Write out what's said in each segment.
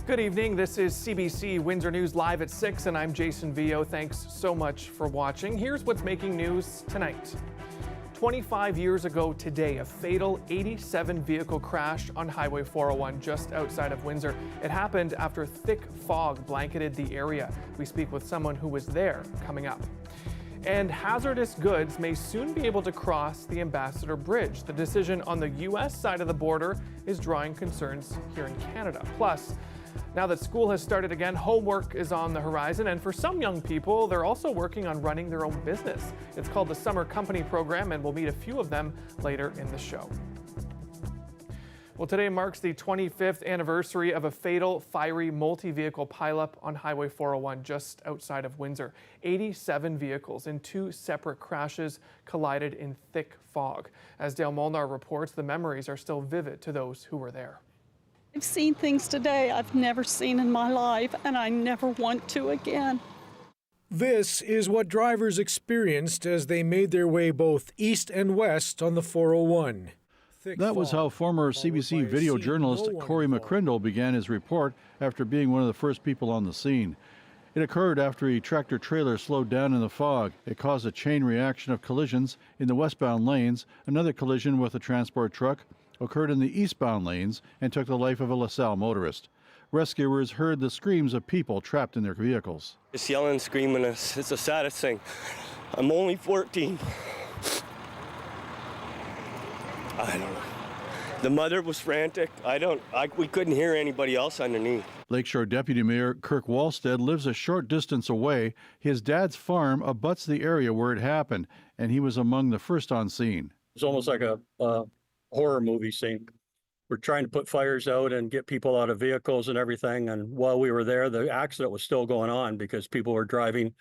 Good evening. This is CBC Windsor News live at 6, and I'm Jason Vio. Thanks so much for watching. Here's what's making news tonight. 25 years ago today, a fatal 87-vehicle crash on Highway 401 just outside of Windsor. It happened after thick fog blanketed the area. We speak with someone who was there coming up. And hazardous goods may soon be able to cross the Ambassador Bridge. The decision on the U.S. side of the border is drawing concerns here in Canada. Plus, now that school has started again, homework is on the horizon, and for some young people, they're also working on running their own business. It's called the Summer Company Program, and we'll meet a few of them later in the show. Well, today marks the 25th anniversary of a fatal, fiery multi-vehicle pileup on Highway 401 just outside of Windsor. 87 vehicles in two separate crashes collided in thick fog. As Dale Molnar reports, the memories are still vivid to those who were there. I've seen things today I've never seen in my life, and I never want to again. This is what drivers experienced as they made their way both east and west on the 401. That was how former CBC video journalist Corey McCrindle began his report after being one of the first people on the scene. It occurred after a tractor-trailer slowed down in the fog. It caused a chain reaction of collisions in the westbound lanes. Another collision with a transport truck occurred in the eastbound lanes and took the life of a LaSalle motorist. Rescuers heard the screams of people trapped in their vehicles. Just yelling and screaming, it's the saddest thing. I'm only 14. I don't know. The mother was frantic. We couldn't hear anybody else underneath. Lakeshore Deputy Mayor Kirk Wallstead lives a short distance away. His dad's farm abuts the area where it happened, and he was among the first on scene. It's almost like a horror movie scene. We're trying to put fires out and get people out of vehicles and everything. And while we were there, the accident was still going on because people were driving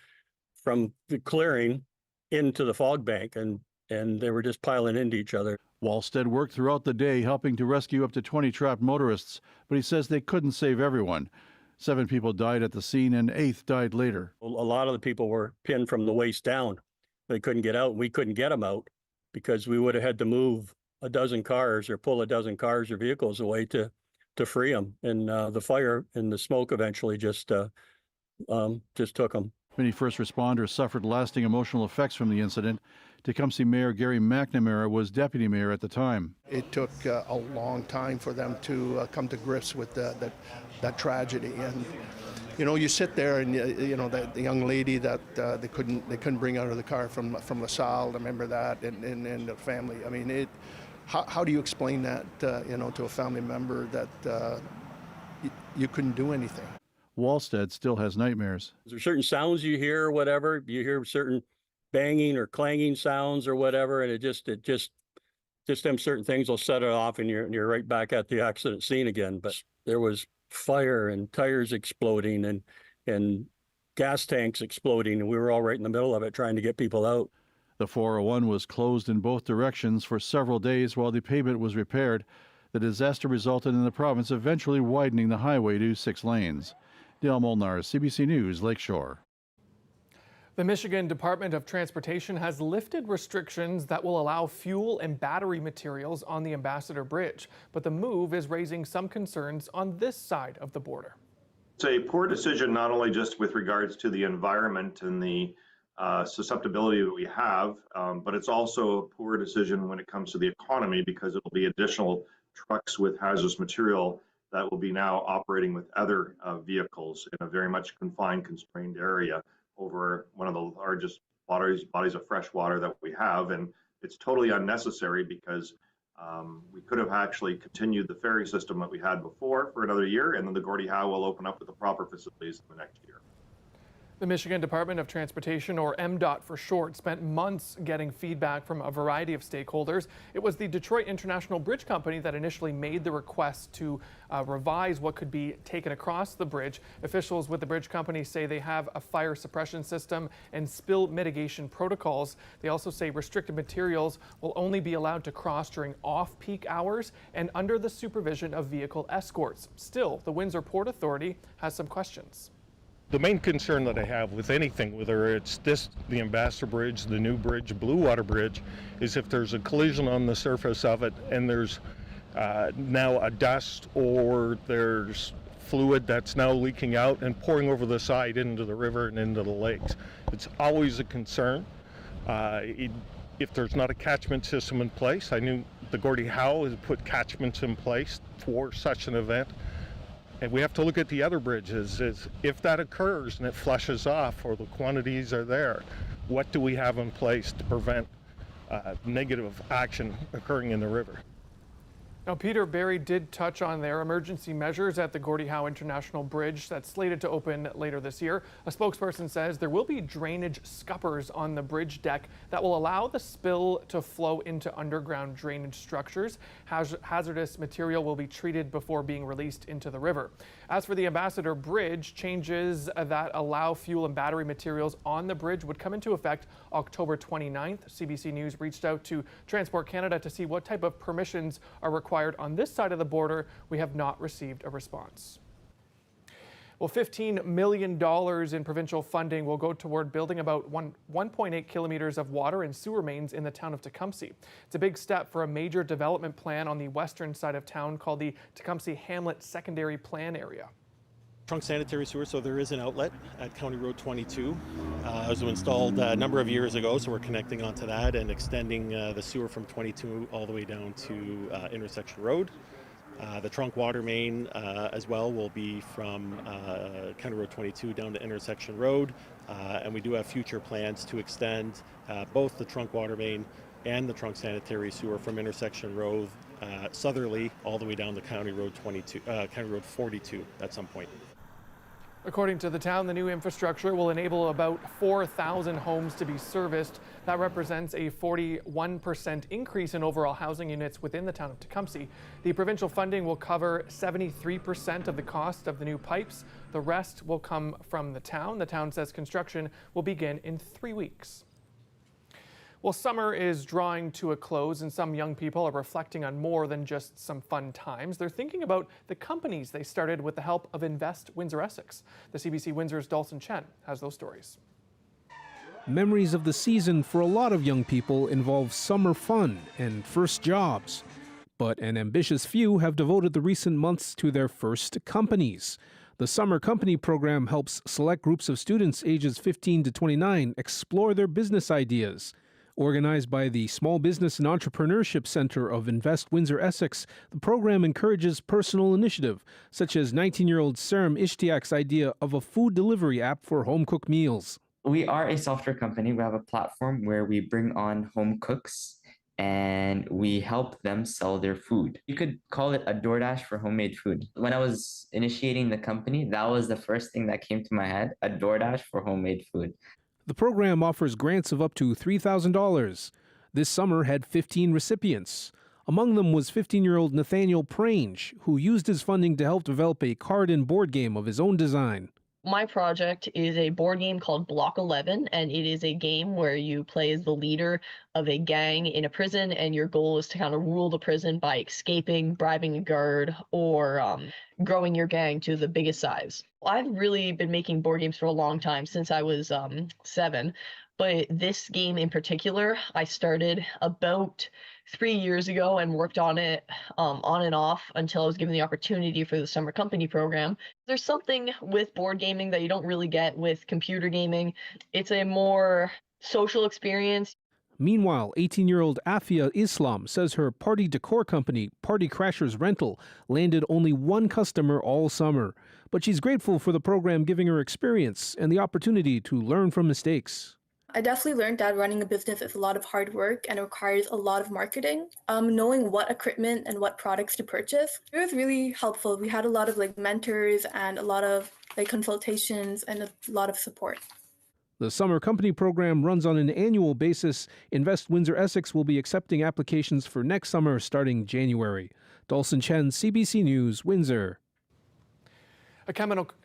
from the clearing into the fog bank, and they were just piling into each other. Wallstead worked throughout the day helping to rescue up to 20 trapped motorists, but he says they couldn't save everyone. 7 people died at the scene and 8th died later. A lot of the people were pinned from the waist down. They couldn't get out, and we couldn't get them out because we would have had to move a dozen cars or pull a dozen cars or vehicles away to free them. And the fire and the smoke eventually just took them. Many first responders suffered lasting emotional effects from the incident. Tecumseh Mayor Gary McNamara was deputy mayor at the time. It took a long time for them to come to grips with that tragedy. And you know, you sit there and you know the young lady that they couldn't bring out of the car from LaSalle. I remember that, and the family. I mean, how do you explain that you know, to a family member that you couldn't do anything? Wallstead still has nightmares. There's certain sounds you hear or whatever. You hear certain banging or clanging sounds or whatever, and it just them certain things will set it off, and you're right back at the accident scene again. But there was fire and tires exploding and gas tanks exploding, and we were all right in the middle of it trying to get people out. The 401 was closed in both directions for several days while the pavement was repaired. The disaster resulted in the province eventually widening the highway to 6 lanes. Dale Molnar, CBC News, Lakeshore. The Michigan Department of Transportation has lifted restrictions that will allow fuel and battery materials on the Ambassador Bridge, but the move is raising some concerns on this side of the border. It's a poor decision, not only just with regards to the environment and the susceptibility that we have, but it's also a poor decision when it comes to the economy, because it will be additional trucks with hazardous material that will be now operating with other vehicles in a very much confined, constrained area over one of the largest bodies of fresh water that we have. And it's totally unnecessary because we could have actually continued the ferry system that we had before for another year, and then the Gordie Howe will open up with the proper facilities in the next year. The Michigan Department of Transportation, or MDOT for short, spent months getting feedback from a variety of stakeholders. It was the Detroit International Bridge Company that initially made the request to revise what could be taken across the bridge. Officials with the bridge company say they have a fire suppression system and spill mitigation protocols. They also say restricted materials will only be allowed to cross during off-peak hours and under the supervision of vehicle escorts. Still, the Windsor Port Authority has some questions. The main concern that I have with anything, whether it's the Ambassador Bridge, the new bridge, Blue Water Bridge, is if there's a collision on the surface of it and there's now a dust or there's fluid that's now leaking out and pouring over the side into the river and into the lakes. It's always a concern. If there's not a catchment system in place, I knew the Gordie Howe has put catchments in place for such an event. And we have to look at the other bridges. If that occurs and it flushes off or the quantities are there, what do we have in place to prevent negative action occurring in the river? Now, Peter Barry did touch on their emergency measures at the Gordie Howe International Bridge that's slated to open later this year. A spokesperson says there will be drainage scuppers on the bridge deck that will allow the spill to flow into underground drainage structures. Hazardous material will be treated before being released into the river. As for the Ambassador Bridge, changes that allow fuel and battery materials on the bridge would come into effect October 29th. CBC News reached out to Transport Canada to see what type of permissions are required on this side of the border. We have not received a response. Well, $15 million in provincial funding will go toward building about 1.8 kilometers of water and sewer mains in the town of Tecumseh. It's a big step for a major development plan on the western side of town called the Tecumseh Hamlet Secondary Plan Area. Trunk sanitary sewer, so there is an outlet at County Road 22. It was installed a number of years ago, so we're connecting onto that and extending the sewer from 22 all the way down to Intersection Road. The trunk water main as well will be from County Road 22 down to Intersection Road, and we do have future plans to extend both the trunk water main and the trunk sanitary sewer from Intersection Road southerly all the way down to County Road 42 at some point. According to the town, the new infrastructure will enable about 4,000 homes to be serviced. That represents a 41% increase in overall housing units within the town of Tecumseh. The provincial funding will cover 73% of the cost of the new pipes. The rest will come from the town. The town says construction will begin in 3 weeks. Well, summer is drawing to a close, and some young people are reflecting on more than just some fun times. They're thinking about the companies they started with the help of Invest Windsor Essex. The CBC Windsor's Dawson Chen has those stories. Memories of the season for a lot of young people involve summer fun and first jobs. But an ambitious few have devoted the recent months to their first companies. The Summer Company program helps select groups of students ages 15 to 29 explore their business ideas. Organized by the Small Business and Entrepreneurship Center of Invest Windsor Essex, the program encourages personal initiative, such as 19-year-old Saram Ishtiak's idea of a food delivery app for home-cooked meals. We are a software company. We have a platform where we bring on home cooks and we help them sell their food. You could call it a DoorDash for homemade food. When I was initiating the company, that was the first thing that came to my head, a DoorDash for homemade food. The program offers grants of up to $3,000. This summer had 15 recipients. Among them was 15-year-old Nathaniel Prange, who used his funding to help develop a card and board game of his own design. My project is a board game called Block 11, and it is a game where you play as the leader of a gang in a prison, and your goal is to kind of rule the prison by escaping, bribing a guard, or growing your gang to the biggest size. I've really been making board games for a long time, since I was 7, but this game in particular, I started about 3 years ago and worked on it on and off until I was given the opportunity for the Summer Company program. There's something with board gaming that you don't really get with computer gaming. It's a more social experience. Meanwhile, 18-year-old Afia Islam says her party decor company, Party Crashers Rental, landed only one customer all summer. But she's grateful for the program giving her experience and the opportunity to learn from mistakes. I definitely learned that running a business is a lot of hard work and requires a lot of marketing. Knowing what equipment and what products to purchase, it was really helpful. We had a lot of mentors and a lot of consultations and a lot of support. The Summer Company program runs on an annual basis. Invest Windsor Essex will be accepting applications for next summer starting January. Dawson Chen, CBC News, Windsor.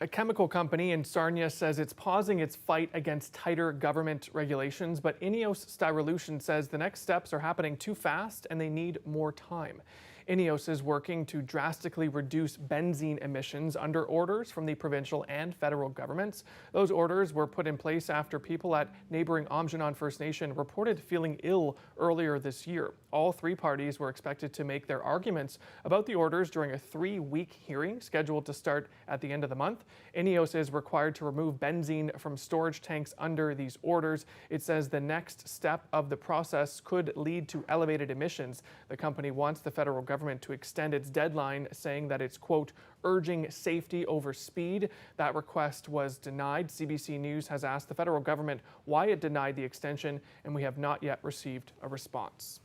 A chemical company in Sarnia says it's pausing its fight against tighter government regulations, but Ineos Styrolution says the next steps are happening too fast and they need more time. INEOS is working to drastically reduce benzene emissions under orders from the provincial and federal governments. Those orders were put in place after people at neighboring Aamjiwnaarn First Nation reported feeling ill earlier this year. All three parties were expected to make their arguments about the orders during a 3-week hearing scheduled to start at the end of the month. INEOS is required to remove benzene from storage tanks under these orders. It says the next step of the process could lead to elevated emissions. The company wants the federal government to extend its deadline, saying that it's, quote, urging safety over speed. That request was denied. CBC News has asked the federal government why it denied the extension, and we have not yet received a response.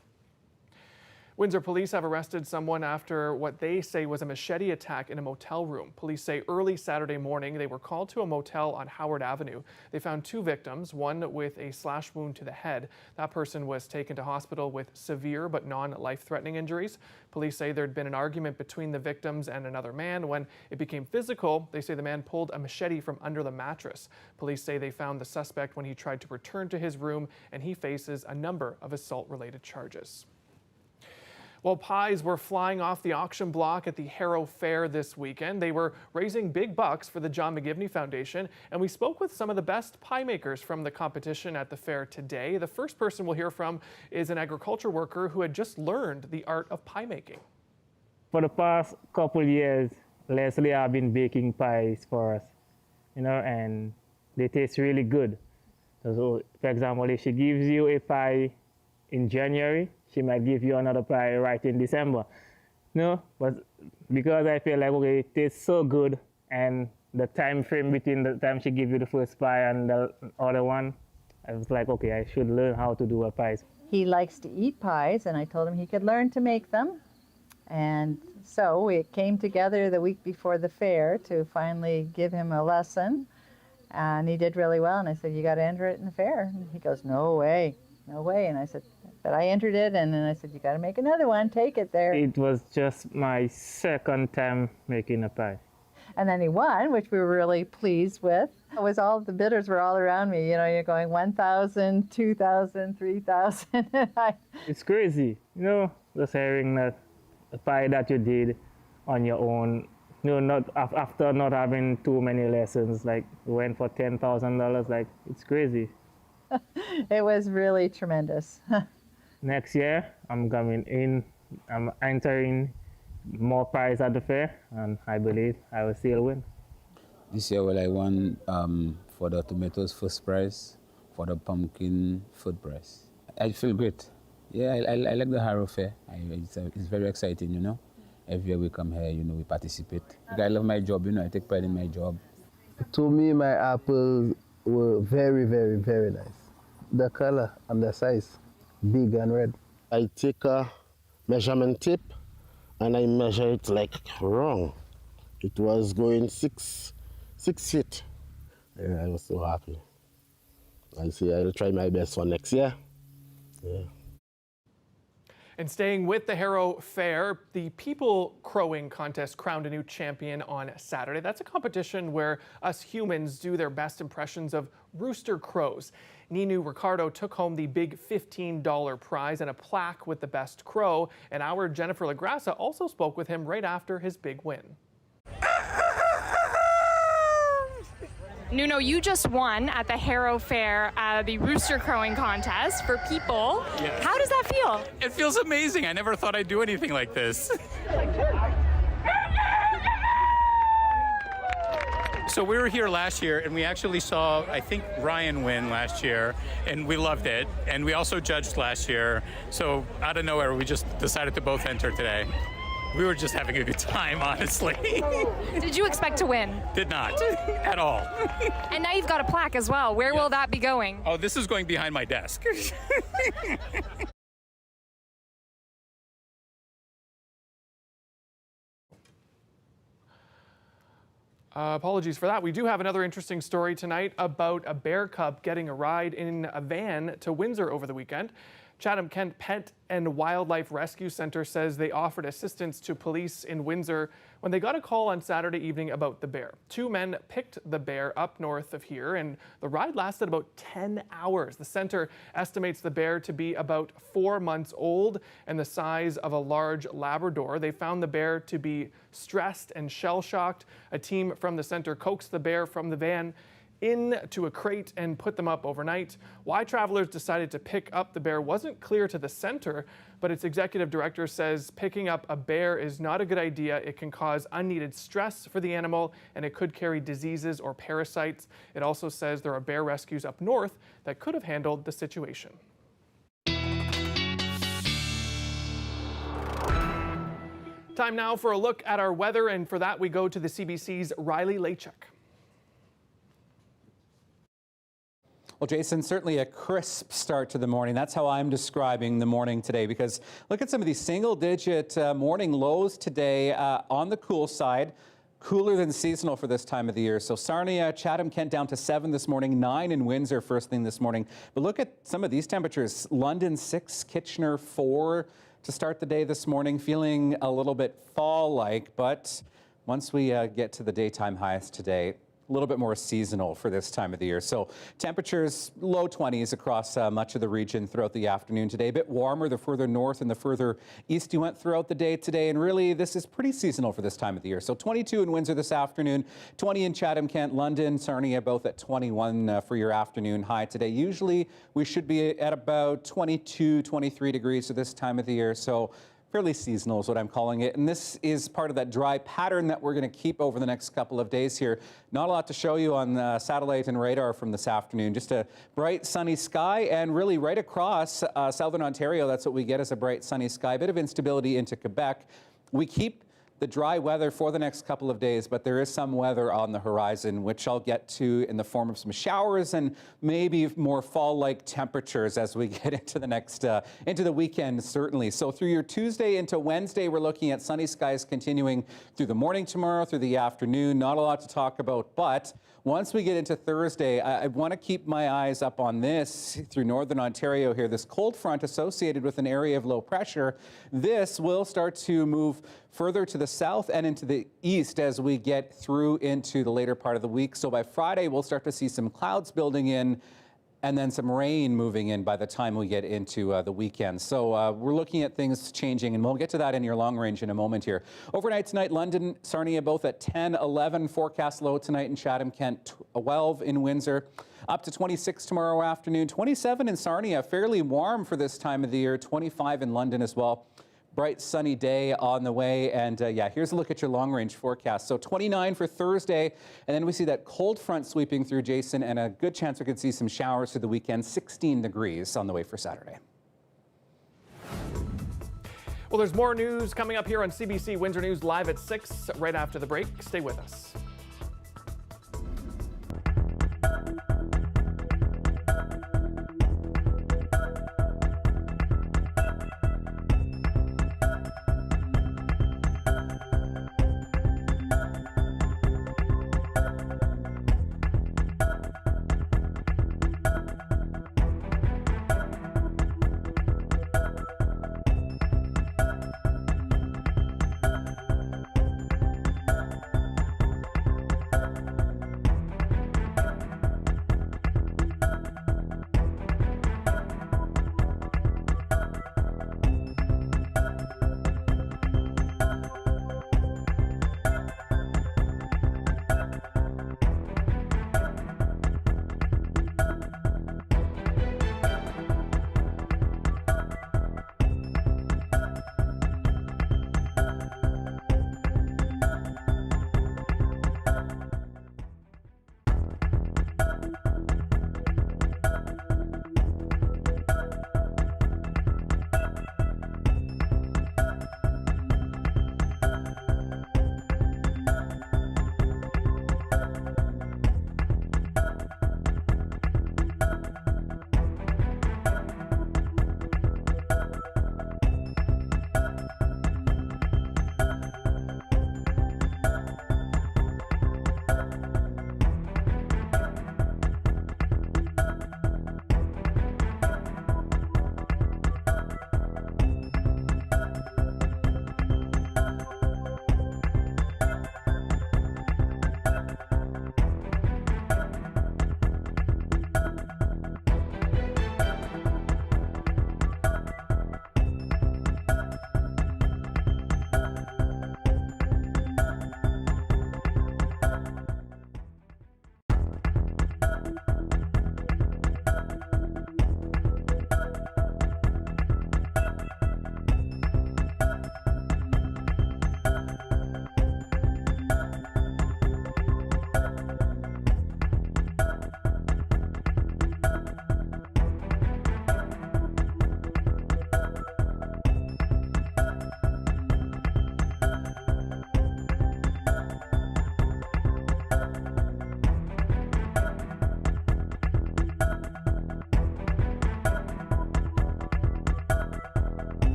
Windsor police have arrested someone after what they say was a machete attack in a motel room. Police say early Saturday morning they were called to a motel on Howard Avenue. They found 2 victims, one with a slash wound to the head. That person was taken to hospital with severe but non-life-threatening injuries. Police say there'd been an argument between the victims and another man. When it became physical, they say the man pulled a machete from under the mattress. Police say they found the suspect when he tried to return to his room, and he faces a number of assault-related charges. Well, pies were flying off the auction block at the Harrow Fair this weekend. They were raising big bucks for the John McGivney Foundation, and we spoke with some of the best pie makers from the competition at the fair today. The first person we'll hear from is an agriculture worker who had just learned the art of pie making. For the past couple years, Leslie have been baking pies for us, and they taste really good. So, for example, if she gives you a pie in January, she might give you another pie right in December. But because I feel like, okay, it tastes so good, and the time frame between the time she gives you the first pie and the other one, I was like, okay, I should learn how to do a pie. He likes to eat pies, and I told him he could learn to make them. And so we came together the week before the fair to finally give him a lesson. And he did really well, and I said, you got to enter it in the fair. And he goes, no way. No way. And I said, but I entered it, and then I said, you got to make another one, take it there. It was just my second time making a pie. And then he won, which we were really pleased with. It was all, the bidders were all around me, you're going 1,000, 2,000, 3,000. It's crazy, just hearing that the pie that you did on your own, not after not having too many lessons, like went for $10,000, like it's crazy. It was really tremendous. Next year, I'm entering more pies at the fair, and I believe I will still win. This year, I won for the tomatoes first prize, for the pumpkin third prize. I feel great. Yeah, I like the Harrow Fair. It's very exciting, Every year we come here, we participate. I love my job, I take pride in my job. To me, my apples were very, very, very nice. The color and the size, big and red. I take a measurement tape and I measure it like wrong. It was going 6 feet. Yeah, I was so happy. I say I'll try my best for next year. Yeah. And staying with the Harrow Fair, the People Crowing Contest crowned a new champion on Saturday. That's a competition where us humans do their best impressions of rooster crows. Ninu Ricardo took home the big $15 prize and a plaque with the best crow. And our Jennifer LaGrassa also spoke with him right after his big win. Nuno, you just won at the Harrow Fair, the rooster crowing contest for people. Yes. How does that feel? It feels amazing. I never thought I'd do anything like this. So we were here last year, and we actually saw, I think, Ryan win last year, and we loved it. And we also judged last year. So out of nowhere, we just decided to both enter today. We were just having a good time, honestly. Did you expect to win? Did not, at all. And now you've got a plaque as well. Where will that be going? Oh, this is going behind my desk. Apologies for that. We do have another interesting story tonight about a bear cub getting a ride in a van to Windsor over the weekend. Chatham-Kent Pet and Wildlife Rescue Center says they offered assistance to police in Windsor when they got a call on Saturday evening about the bear. 2 men picked the bear up north of here, and the ride lasted about 10 hours. The center estimates the bear to be about 4 months old and the size of a large Labrador. They found the bear to be stressed and shell-shocked. A team from the center coaxed the bear from the van into a crate and put them up overnight. Why travelers decided to pick up the bear wasn't clear to the center, but its executive director says picking up a bear is not a good idea. It can cause unneeded stress for the animal, and it could carry diseases or parasites. It also says there are bear rescues up north that could have handled the situation. Time now for a look at our weather, and for that we go to the CBC's Riley Lachuk. Well, Jason, certainly a crisp start to the morning. That's how I'm describing the morning today, because look at some of these single-digit morning lows today on the cool side. Cooler than seasonal for this time of the year. So Sarnia, Chatham-Kent down to 7 this morning, 9 in Windsor first thing this morning. But look at some of these temperatures. London 6, Kitchener 4 to start the day this morning. Feeling a little bit fall-like, but once we get to the daytime highs today, a little bit more seasonal for this time of the year. So temperatures low 20s across much of the region throughout the afternoon today. A bit warmer the further north and the further east you went throughout the day today. And really, this is pretty seasonal for this time of the year. So 22 in Windsor this afternoon, 20 in Chatham-Kent, London, Sarnia, both at 21 for your afternoon high today. Usually we should be at about 22, 23 degrees at this time of the year. So fairly seasonal is what I'm calling it. And this is part of that dry pattern that we're going to keep over the next couple of days here. Not a lot to show you on satellite and radar from this afternoon. Just a bright sunny sky, and really right across southern Ontario, that's what we get as a bright sunny sky. A bit of instability into Quebec. We keep the dry weather for the next couple of days, but there is some weather on the horizon, which I'll get to in the form of some showers and maybe more fall-like temperatures as we get into the next, into the weekend, certainly. So through your Tuesday into Wednesday, we're looking at sunny skies continuing through the morning tomorrow, through the afternoon. Not a lot to talk about, but once we get into Thursday, I want to keep my eyes up on this through northern Ontario here. This cold front associated with an area of low pressure, this will start to move further to the south and into the east as we get through into the later part of the week. So by Friday, we'll start to see some clouds building in and then some rain moving in by the time we get into the weekend. So we're looking at things changing, and we'll get to that in your long range in a moment here. Overnight tonight, London, Sarnia, both at 10, 11. Forecast low tonight in Chatham-Kent, 12 in Windsor. Up to 26 tomorrow afternoon, 27 in Sarnia. Fairly warm for this time of the year, 25 in London as well. Bright sunny day on the way, and yeah, here's a look at your long-range forecast. So 29 for Thursday, and then we see that cold front sweeping through, Jason, and a good chance we could see some showers through the weekend. 16 degrees on the way for Saturday. Well, there's more news coming up here on CBC Windsor News live at 6 right after the break. Stay with us.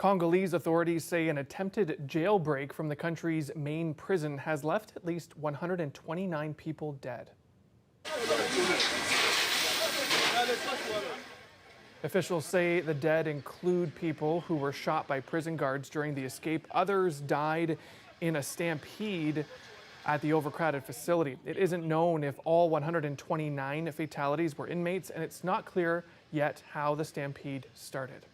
Congolese authorities say an attempted jailbreak from the country's main prison has left at least 129 people dead. Officials say the dead include people who were shot by prison guards during the escape. Others died in a stampede at the overcrowded facility. It isn't known if all 129 fatalities were inmates, and it's not clear yet how the stampede started.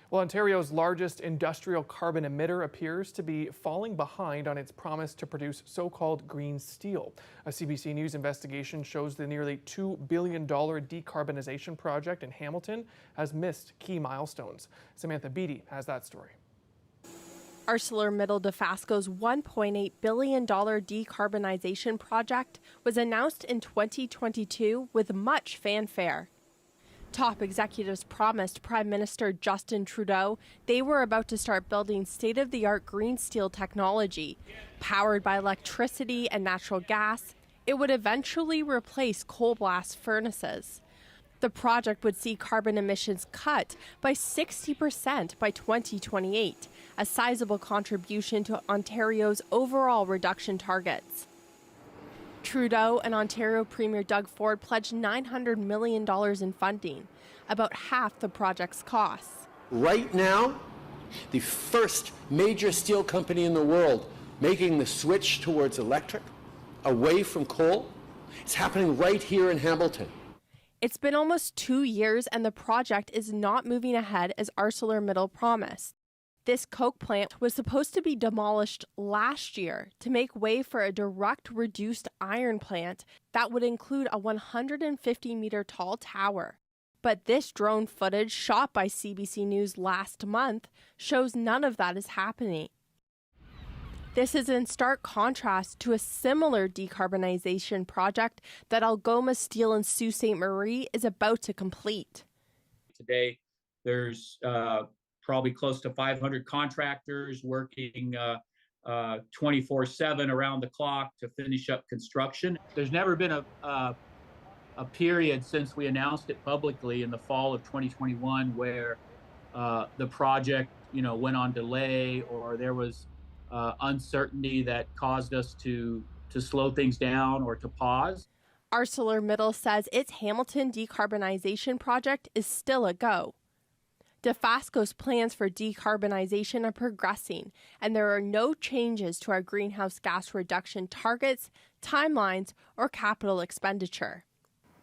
Well, Ontario's largest industrial carbon emitter appears to be falling behind on its promise to produce so-called green steel. A CBC News investigation shows the nearly $2 billion decarbonization project in Hamilton has missed key milestones. Samantha Beattie has that story. ArcelorMittal Dofasco's $1.8 billion decarbonization project was announced in 2022 with much fanfare. Top executives promised Prime Minister Justin Trudeau they were about to start building state-of-the-art green steel technology. Powered by electricity and natural gas, it would eventually replace coal blast furnaces. The project would see carbon emissions cut by 60% by 2028, a sizable contribution to Ontario's overall reduction targets. Trudeau and Ontario Premier Doug Ford pledged $900 million in funding, about half the project's costs. Right now, the first major steel company in the world making the switch towards electric, away from coal, it's happening right here in Hamilton. It's been almost 2 years and the project is not moving ahead as ArcelorMittal promised. This coke plant was supposed to be demolished last year to make way for a direct reduced iron plant that would include a 150-meter tall tower. But this drone footage shot by CBC News last month shows none of that is happening. This is in stark contrast to a similar decarbonization project that Algoma Steel in Sault Ste. Marie is about to complete. Today, there's probably close to 500 contractors working 24/7 around the clock to finish up construction. There's never been a period since we announced it publicly in the fall of 2021 where the project, went on delay or there was uncertainty that caused us to slow things down or to pause. ArcelorMittal says its Hamilton decarbonization project is still a go. Dofasco's plans for decarbonization are progressing, and there are no changes to our greenhouse gas reduction targets, timelines, or capital expenditure.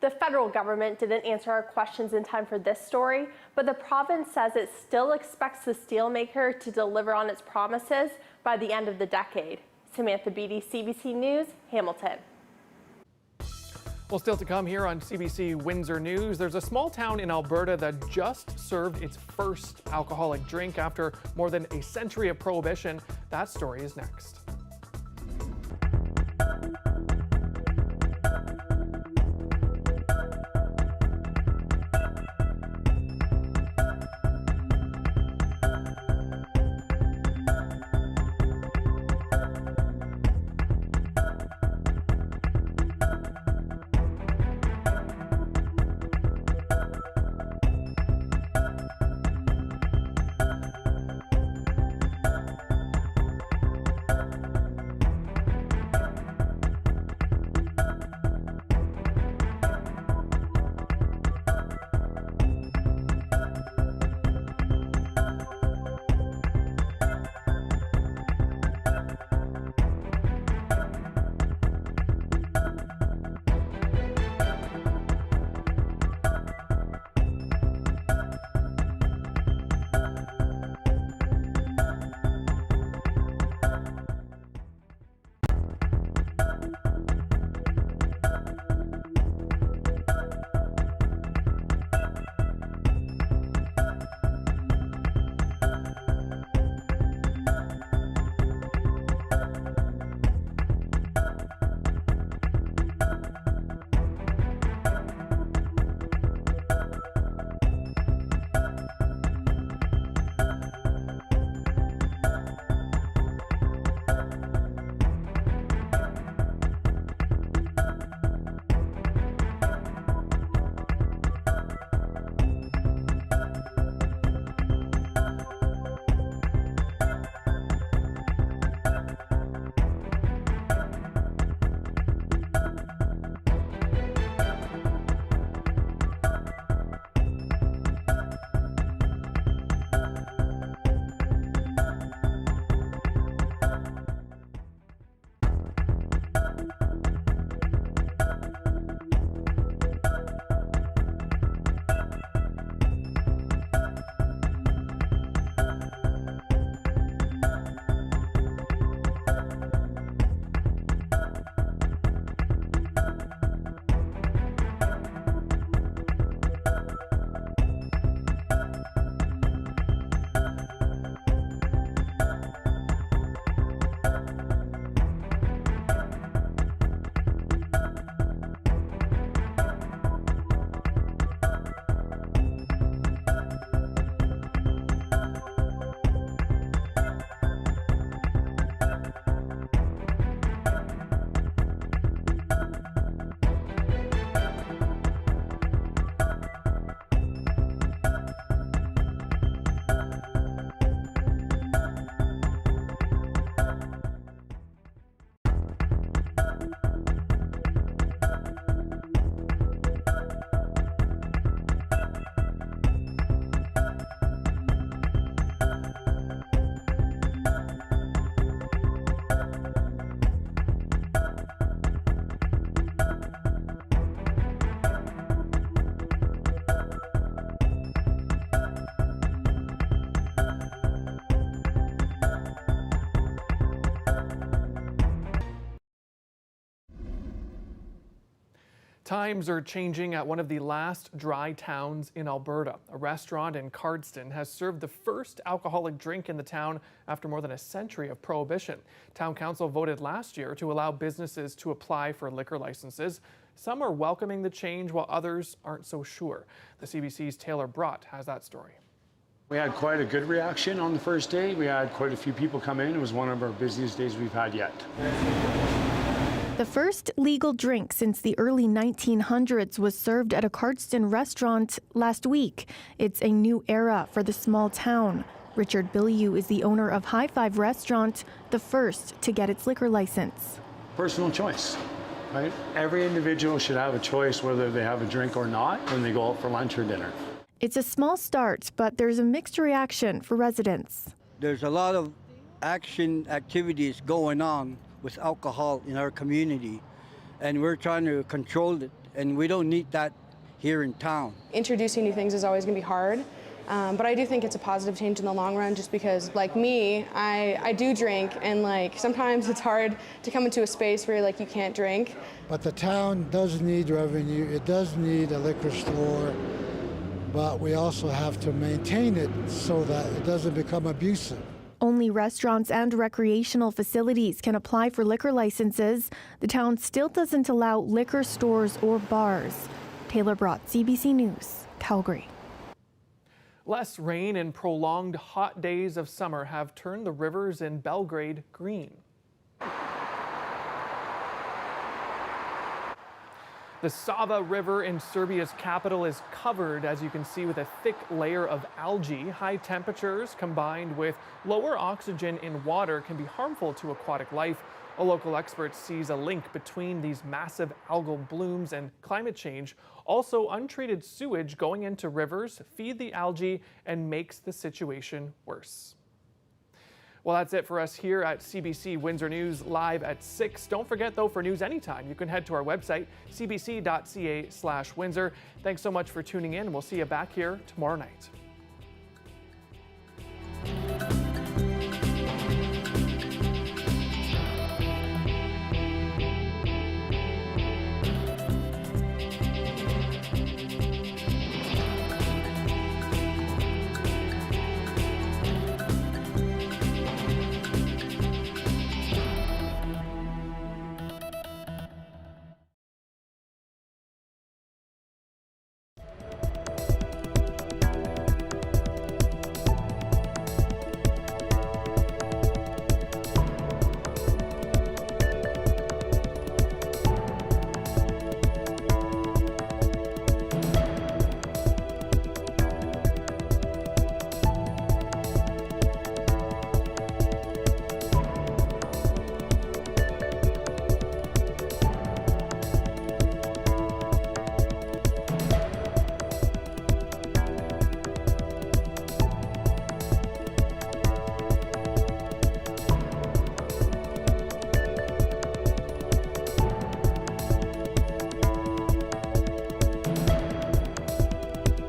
The federal government didn't answer our questions in time for this story, but the province says it still expects the steelmaker to deliver on its promises by the end of the decade. Samantha Beattie, CBC News, Hamilton. Well, still to come here on CBC Windsor News, there's a small town in Alberta that just served its first alcoholic drink after more than a century of prohibition. That story is next. Times are changing at one of the last dry towns in Alberta. A restaurant in Cardston has served the first alcoholic drink in the town after more than a century of prohibition. Town council voted last year to allow businesses to apply for liquor licenses. Some are welcoming the change while others aren't so sure. The CBC's Taylor Brott has that story. We had quite a good reaction on the first day. We had quite a few people come in. It was one of our busiest days we've had yet. The first legal drink since the early 1900s was served at a Cardston restaurant last week. It's a new era for the small town. Richard Bilyeu is the owner of High Five Restaurant, the first to get its liquor license. Personal choice, right? Every individual should have a choice whether they have a drink or not when they go out for lunch or dinner. It's a small start, but there's a mixed reaction for residents. There's a lot of activities going on with alcohol in our community, and we're trying to control it, and we don't need that here in town. Introducing new things is always going to be hard, but I do think it's a positive change in the long run, just because, like me, I do drink, and like sometimes it's hard to come into a space where like you can't drink. But the town does need revenue, it does need a liquor store, but we also have to maintain it so that it doesn't become abusive. Only restaurants and recreational facilities can apply for liquor licenses. The town still doesn't allow liquor stores or bars. Taylor Brott, CBC News, Calgary. Less rain and prolonged hot days of summer have turned the rivers in Belgrade green. The Sava River in Serbia's capital is covered, as you can see, with a thick layer of algae. High temperatures combined with lower oxygen in water can be harmful to aquatic life. A local expert sees a link between these massive algal blooms and climate change. Also, untreated sewage going into rivers feed the algae and makes the situation worse. Well, that's it for us here at CBC Windsor News, live at 6. Don't forget, though, for news anytime, you can head to our website, cbc.ca/Windsor. Thanks so much for tuning in. We'll see you back here tomorrow night.